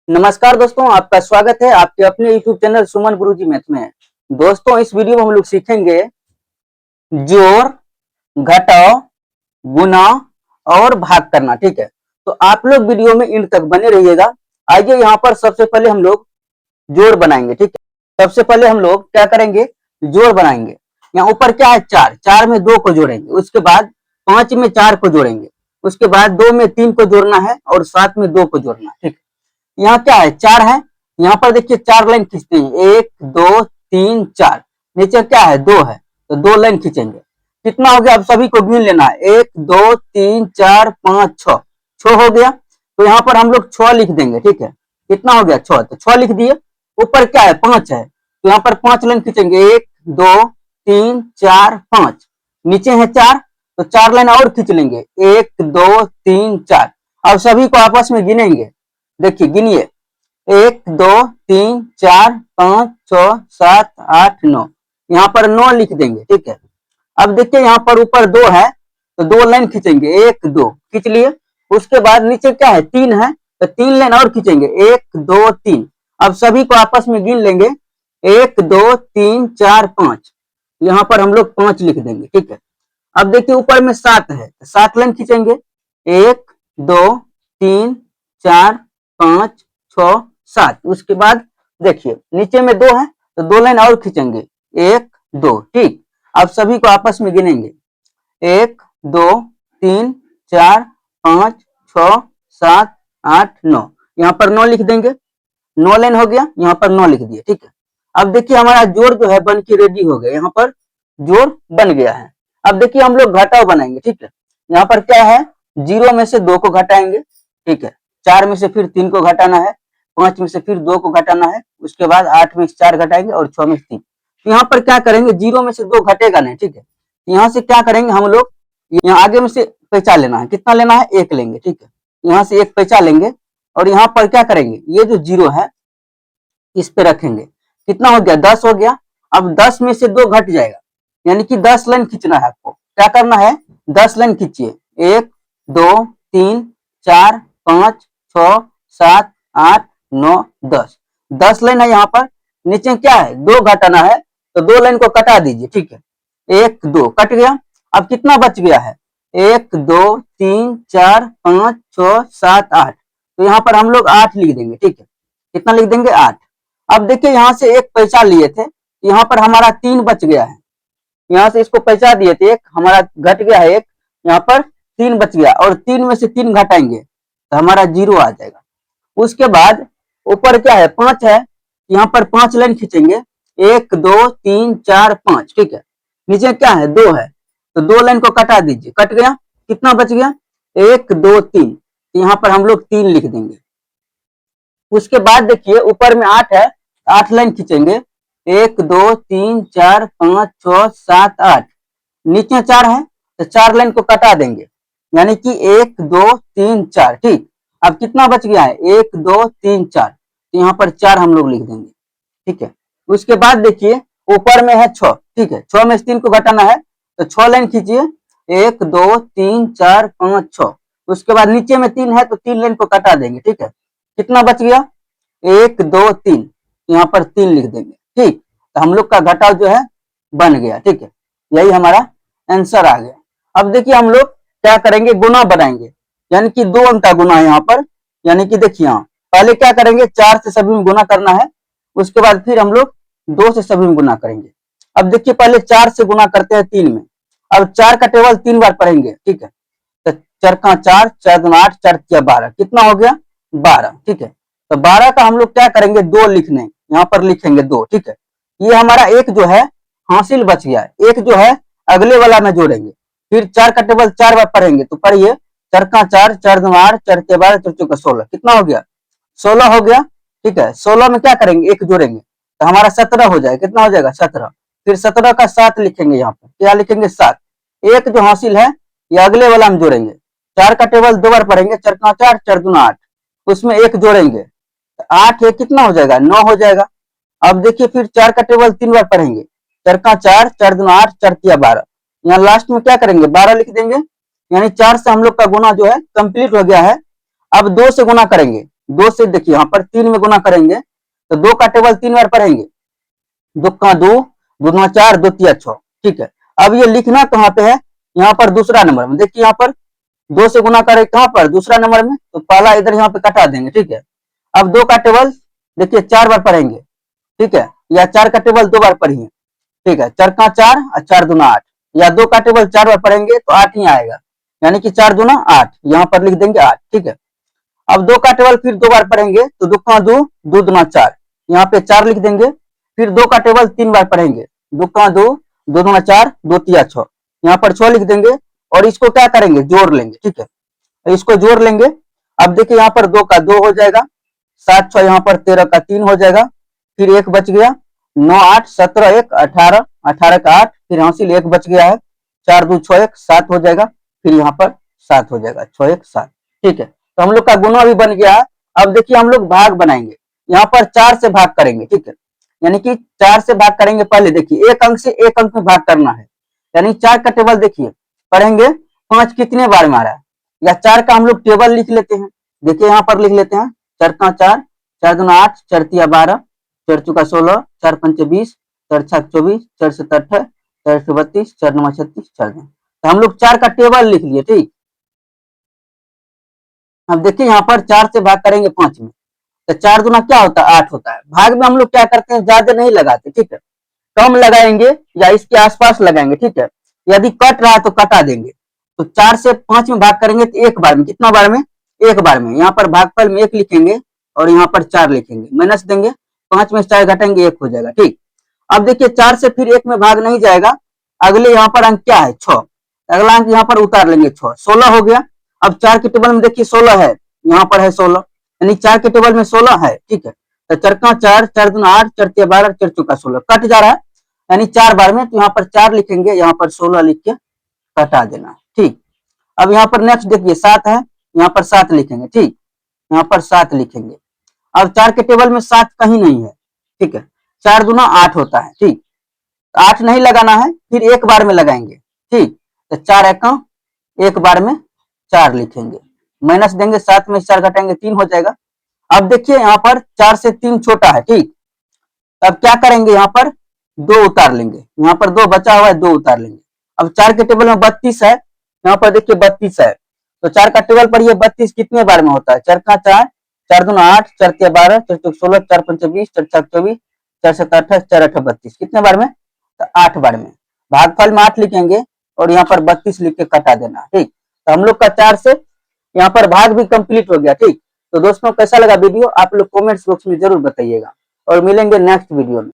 नमस्कार दोस्तों, आपका स्वागत है आपके अपने YouTube चैनल सुमन गुरुजी मैथ में। दोस्तों, इस वीडियो में हम लोग सीखेंगे जोड़, घटाओ, गुना और भाग करना। ठीक है, तो आप लोग वीडियो में इंड तक बने रहिएगा। आइए यहाँ पर सबसे पहले हम लोग जोड़ बनाएंगे। ठीक है, सबसे पहले हम लोग क्या करेंगे, जोड़ बनाएंगे। यहाँ ऊपर क्या है, चार, चार में दो को जोड़ेंगे, उसके बाद पांच में चार को जोड़ेंगे, उसके बाद दो में तीन को जोड़ना है और सात में दो को जोड़ना है। ठीक है, यहाँ क्या है, चार है। यहाँ पर देखिए चार लाइन खींचते हैं, एक दो तीन चार। नीचे क्या है, दो है, तो दो लाइन खींचेंगे। कितना हो गया, अब सभी को गिन लेना है, एक दो तीन चार पांच छ, छ हो गया। तो यहाँ पर हम लोग छ लिख देंगे। ठीक है, कितना हो गया, छ, तो छ लिख दिए। ऊपर क्या है, पांच है, तो यहाँ पर पांच लाइन खींचेंगे, एक दो तीन चार पांच। नीचे है चार, तो चार लाइन और खींच लेंगे, एक दो तीन चार। अब सभी को आपस में गिनेंगे। देखिए गिनिए, एक दो तीन चार पांच छ सात आठ नौ। यहाँ पर नौ लिख देंगे। ठीक है, अब देखिए यहाँ पर ऊपर दो है, तो दो लाइन खींचेंगे, एक दो खींच लिए। उसके बाद नीचे क्या है, तीन है, तो तीन लाइन और खींचेंगे, एक दो तीन। अब सभी को आपस में गिन लेंगे, एक दो तीन चार पांच। यहाँ पर हम लोग पांच लिख देंगे। ठीक है, अब देखिए ऊपर में सात है, तो सात लाइन खींचेंगे, एक दो तीन चार पांच छ सात। उसके बाद देखिए नीचे में दो है, तो दो लाइन और खींचेंगे, एक दो। ठीक, अब सभी को आपस में गिनेंगे, एक दो तीन चार पांच छ सात आठ नौ। यहाँ पर नौ लिख देंगे, नौ लाइन हो गया, यहाँ पर नौ लिख दिए। ठीक है, अब देखिए हमारा जोड़ जो है बन के रेडी हो गया, यहाँ पर जोड़ बन गया है। अब देखिए हम लोग घटाव बनाएंगे। ठीक है, यहाँ पर क्या है, जीरो में से दो को घटाएंगे। ठीक है, चार में से फिर तीन को घटाना है, पांच में से फिर दो को घटाना है, उसके बाद आठ में से चार घटाएंगे और छह में से तीन। तो यहाँ पर क्या करेंगे, जीरो में से दो घटेगा नहीं। ठीक है, यहाँ से क्या करेंगे हम लोग, यहाँ आगे में से पैसा लेना है, कितना लेना है, एक लेंगे। ठीक है, यहाँ से एक पैसा लेंगे और यहाँ पर क्या करेंगे, ये जो जीरो है इस पे रखेंगे। कितना हो गया, दस हो गया। अब दस में से दो घट जाएगा, यानी कि 10 लाइन खींचना है आपको। क्या करना है, 10 लाइन खींचिए, एक दो तीन चार पांच छ सात आठ नौ दस। 10 लाइन है यहाँ पर। नीचे क्या है, दो घटाना है, तो दो लाइन को कटा दीजिए। ठीक है, एक दो कट गया। अब कितना बच गया है, एक दो तीन चार पांच छ सात आठ। तो यहाँ पर हम लोग आठ लिख देंगे। ठीक है, कितना लिख देंगे, आठ। अब देखिए यहाँ से एक पैसा लिए थे, यहाँ पर हमारा तीन बच गया है। यहाँ से इसको पैसा दिए थे, एक हमारा घट गया है, एक यहाँ पर तीन बच गया, और तीन में से तीन घटाएंगे तो हमारा जीरो आ जाएगा। उसके बाद ऊपर क्या है, पांच है, यहाँ पर पांच लाइन खींचेंगे, एक दो तीन चार पांच। ठीक है, नीचे क्या है, दो है, तो दो लाइन को कटा दीजिए, कट गया। कितना बच गया, एक दो तीन, यहाँ पर हम लोग तीन लिख देंगे। उसके बाद देखिए ऊपर में आठ है, आठ लाइन खींचेंगे, एक दो तीन चार पांच छ सात आठ। नीचे चार है, तो चार लाइन को कटा देंगे, यानी कि एक दो तीन चार। ठीक, अब कितना बच गया है, एक दो तीन चार, तो यहाँ पर चार हम लोग लिख देंगे। ठीक है, उसके बाद देखिए ऊपर में है छ। ठीक है, छ में से तीन को घटाना है, तो छ लाइन खींचिए, एक दो तीन चार पांच छ। उसके बाद नीचे में तीन है, तो तीन लाइन को कटा देंगे। ठीक है, कितना बच गया, एक दो तीन, यहाँ पर तीन लिख देंगे। ठीक, तो हम लोग का घटाव जो है बन गया। ठीक है, यही हमारा आंसर आ गया। अब देखिए हम लोग क्या करेंगे, गुना बनाएंगे, यानी कि दो अंक का गुना है यहाँ पर। यानी कि देखिए यहाँ पहले क्या करेंगे, चार से सभी में गुना करना है, उसके बाद फिर हम लोग दो से सभी में गुना करेंगे। अब देखिए पहले चार से गुना करते हैं तीन में। अब चार का टेबल तीन बार पढ़ेंगे। ठीक है, तो चार का चार, चार दूना आठ, चार तिया बारह, कितना हो गया, बारह। ठीक है, तो बारह का हम लोग क्या करेंगे, दो लिखने, यहाँ पर लिखेंगे दो। ठीक है, ये हमारा एक जो है हासिल बच गया, एक जो है अगले वाला में जोड़ेंगे। फिर चार का टेबल चार बार पढ़ेंगे, तो पढ़िए, चार का चार, चार दूना आठ, चार तिया बारह, चार चौका 16, कितना हो गया, 16 हो गया। ठीक है, 16 में क्या करेंगे, एक जोड़ेंगे, तो हमारा 17 हो जाएगा। कितना हो जाएगा, 17। फिर 17 का 7 लिखेंगे, यहाँ पर क्या लिखेंगे, 7। एक जो हासिल है ये अगले वाला में जोड़ेंगे। चार का टेबल दो बार पढ़ेंगे, चार का चार, चार दूना आठ, उसमें एक जोड़ेंगे, तो आठ एक कितना हो जाएगा, 9 हो जाएगा। अब देखिए फिर चार का टेबल तीन बार पढ़ेंगे, चार का चार, चार दूना आठ, चार तिया 12। यहाँ लास्ट में क्या करेंगे, 12 लिख देंगे, यानी चार से हम लोग का गुना जो है कंप्लीट हो गया है। अब दो से गुना करेंगे, 2 से देखिए यहाँ पर 3 में गुना करेंगे तो 2 का टेबल 3 बार पढ़ेंगे, 2 का 2, 2 दूना 4, 2 तिया 6। ठीक है, अब ये लिखना कहाँ पे है, यहाँ पर दूसरा नंबर में। देखिए यहाँ पर 2 से गुना करे कहाँ पर, दूसरा नंबर में, तो पहला इधर यहाँ पे कटा देंगे। ठीक है, अब 2 का टेबल देखिए 4 बार पढ़ेंगे। ठीक है, या 4 का टेबल 2 बार पढ़िए। ठीक है, 4 का 4 और 4 दूना 8, या 2 का टेबल 4 बार पढ़ेंगे तो 8 ही आएगा, यानी कि 4 दूना 8, यहाँ पर लिख देंगे 8। ठीक है, अब 2 का टेबल फिर 2 बार पढ़ेंगे तो 2 का 2, 2 दूना 4, यहाँ पे 4 लिख देंगे। फिर 2 का टेबल 3 बार पढ़ेंगे, 2 का 2, 2 दूना 4, 2 तिया 6, यहाँ पर 6 लिख देंगे और इसको क्या करेंगे, जोड़ लेंगे। ठीक है, इसको जोड़ लेंगे। अब देखिए यहाँ पर 2 का 2 हो जाएगा, 7 6 यहाँ पर 13 का 3 हो जाएगा, फिर 1 बच गया, 9 8 17 1 18, 18 का 8, फिर हासिल 1 बच गया है, 4 2 6 1 7 हो जाएगा, फिर यहाँ पर 7 हो जाएगा, 6 1 7। ठीक है, तो हम लोग का गुना भी बन गया है। अब देखिए हम लोग भाग बनाएंगे, यहाँ पर 4 से भाग करेंगे। ठीक है, यानी कि 4 से भाग करेंगे। पहले देखिए एक अंक से एक अंक में भाग करना है, यानी 4 का टेबल देखिए पढ़ेंगे 5 कितने बार में आ रहा है, या 4 का हम लोग टेबल लिख लेते हैं। देखिए यहाँ पर लिख लेते हैं, 4 का 4, 4 दूना 8, 4 तिया 12, 4 चौका 16, 4 पंचे 20, 4 छक 24, 4 सत्तर 28, 4 अठे 32, 4 नौ 36, 4 दिन। तो हम लोग 4 का टेबल लिख लिए। ठीक, अब देखिए यहाँ पर 4 से भाग करेंगे 5 में, तो 4 दूना क्या होता है, 8 होता है। भाग में हम लोग क्या करते हैं, ज्यादा नहीं लगाते। ठीक है, कम लगाएंगे या इसके आसपास लगाएंगे। ठीक है, यदि कट रहा है तो कटा देंगे। तो 4 से 5 में भाग करेंगे तो एक बार में, कितना बार में, एक बार में। यहाँ पर भागफल में 1 लिखेंगे और यहाँ पर 4 लिखेंगे, माइनस देंगे, 5 में 4 घटाएंगे 1 हो जाएगा। ठीक, अब देखिए 4 से फिर 1 में भाग नहीं जाएगा, अगले यहाँ पर अंक क्या है, 6, अगला अंक यहाँ पर उतार लेंगे, 6 16 हो गया। अब 4 के टेबल में देखिए 16 है, यहाँ पर है 16, यानी 4 के टेबल में 16 है। ठीक है, तो 4 का 4, 4 दूना 8, 4 तिया 12, 4 चौका 16, कट जा रहा है, यानी 4 बार में, तो यहाँ पर 4 लिखेंगे, यहाँ पर 16 लिख के कटा देना। ठीक, अब यहाँ पर नेक्स्ट देखिए 7 है, यहाँ पर 7 लिखेंगे। ठीक, यहाँ पर 7 लिखेंगे। अब 4 के टेबल में 7 कहीं नहीं है। ठीक है, 4 दूना 8 होता है। ठीक, 8 नहीं लगाना है, फिर एक बार में लगाएंगे। ठीक, तो 4 एकम एक बार में 4 लिखेंगे, माइनस देंगे, 7 में 4 घटाएंगे 3 हो जाएगा। अब देखिए यहाँ पर 4 से 3 छोटा है। ठीक, अब क्या करेंगे, यहाँ पर 2 उतार लेंगे, यहाँ पर 2 बचा हुआ है, 2 उतार लेंगे। अब 4 के टेबल में 32 है, यहाँ पर देखिए 32 है, तो 4 का टेबल पढ़िए 32 कितने बार में होता है, 4 का 4, 4 दूना 8, 4 तिया 12, 4 चौक 16, 4 पंचे 20, 4 छक 24, 4 सत्तर 28, 4 अठे 32, कितने बार में, तो 8 बार में। भागफल में 8 लिखेंगे और यहाँ पर 32 लिख के कटा देना। ठीक, तो हम लोग का 4 से यहाँ पर भाग भी कंप्लीट हो गया। ठीक, तो दोस्तों कैसा लगा वीडियो, आप लोग कमेंट्स बॉक्स में जरूर बताइएगा और मिलेंगे नेक्स्ट वीडियो में।